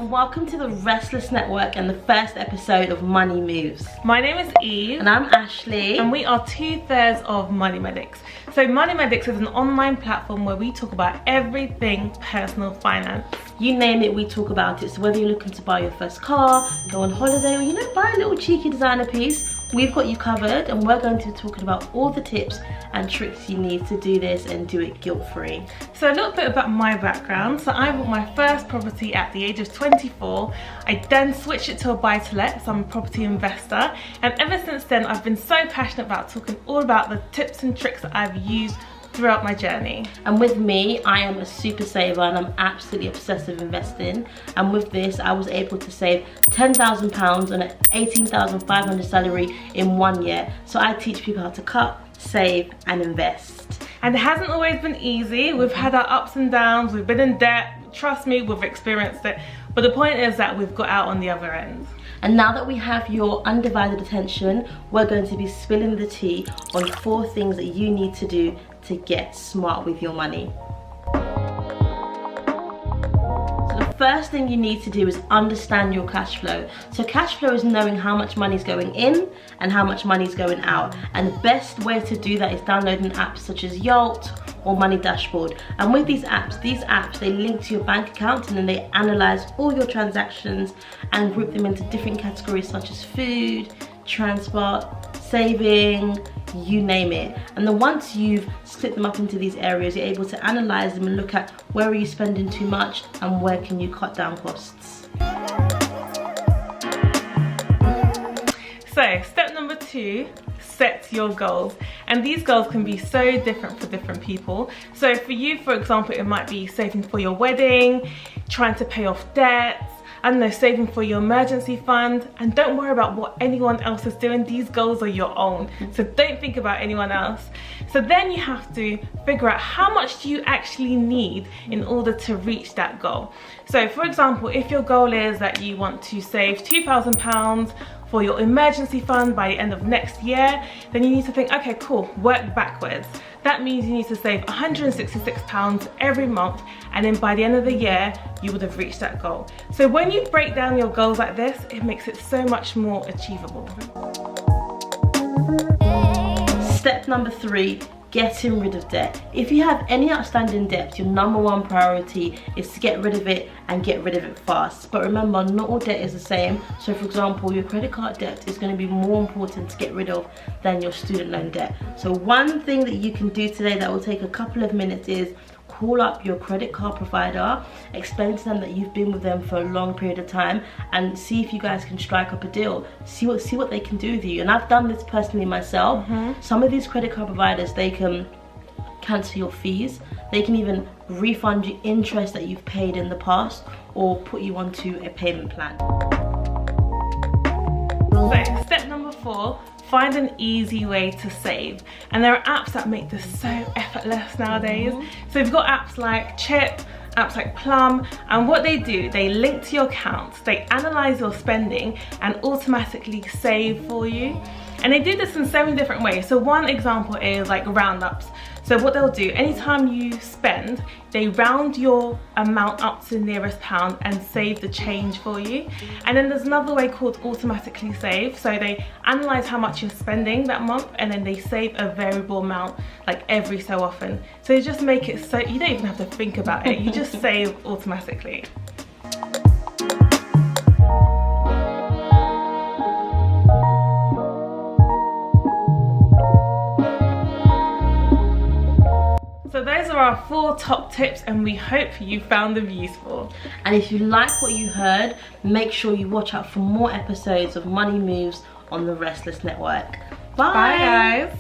and welcome to the Restless Network and the first episode of Money Moves. My name is Eve. And I'm Ashley. And we are 2/3 of Money Medics. So Money Medics is an online platform where we talk about everything personal finance. You name it, we talk about it. So whether you're looking to buy your first car, go on holiday, or buy a little cheeky designer piece, we've got you covered, and we're going to be talking about all the tips and tricks you need to do this and do it guilt-free. So a little bit about my background. So I bought my first property at the age of 24. I then switched it to a buy-to-let, so I'm a property investor. And ever since then, I've been so passionate about talking all about the tips and tricks that I've used throughout my journey. And with me, I am a super saver and I'm absolutely obsessed with investing. And with this, I was able to save £10,000 on an £18,500 salary in 1 year. So I teach people how to cut, save and invest. And it hasn't always been easy. We've had our ups and downs, we've been in debt. Trust me, we've experienced it. But the point is that we've got out on the other end. And now that we have your undivided attention, we're going to be spilling the tea on 4 things that you need to do to get smart with your money. So the first thing you need to do is understand your cash flow. So cash flow is knowing how much money is going in and how much money is going out. And the best way to do that is downloading apps such as Yolt or Money Dashboard. And with these apps, they link to your bank account and then they analyze all your transactions and group them into different categories such as food, transport, saving, you name it. And then once you've split them up into these areas, you're able to analyze them and look at where are you spending too much and where can you cut down costs. So step number 2, set your goals. And these goals can be so different for different people. So for you, for example, it might be saving for your wedding, trying to pay off debts, I don't know, saving for your emergency fund. And don't worry about what anyone else is doing. These goals are your own. So don't think about anyone else. So then you have to figure out how much do you actually need in order to reach that goal. So for example, if your goal is that you want to save £2,000 for your emergency fund by the end of next year, then you need to think, okay, cool, work backwards. That means you need to save £166 every month, and then by the end of the year, you would have reached that goal. So when you break down your goals like this, it makes it so much more achievable. Step number 3, getting rid of debt. If you have any outstanding debt, your number 1 priority is to get rid of it and get rid of it fast. But remember, not all debt is the same. So for example, your credit card debt is going to be more important to get rid of than your student loan debt. So one thing that you can do today that will take a couple of minutes is call up your credit card provider, explain to them that you've been with them for a long period of time, and see if you guys can strike up a deal. See what they can do with you. And I've done this personally myself. Some of these credit card providers, they can cancel your fees, they can even refund you interest that you've paid in the past or put you onto a payment plan. So step number 4, find an easy way to save. And there are apps that make this so effortless nowadays. So you've got apps like Chip, apps like Plum, and what they do, they link to your accounts, they analyze your spending and automatically save for you. And they do this in so many different ways. So one example is like roundups. So what they'll do, anytime you spend, they round your amount up to the nearest pound and save the change for you. And then there's another way called automatically save. So they analyze how much you're spending that month and then they save a variable amount like every so often. So you just make it so you don't even have to think about it, you just save automatically. So those are our 4 top tips and we hope you found them useful. And if you like what you heard, make sure you watch out for more episodes of Money Moves on the Restless Network. Bye, Bye guys.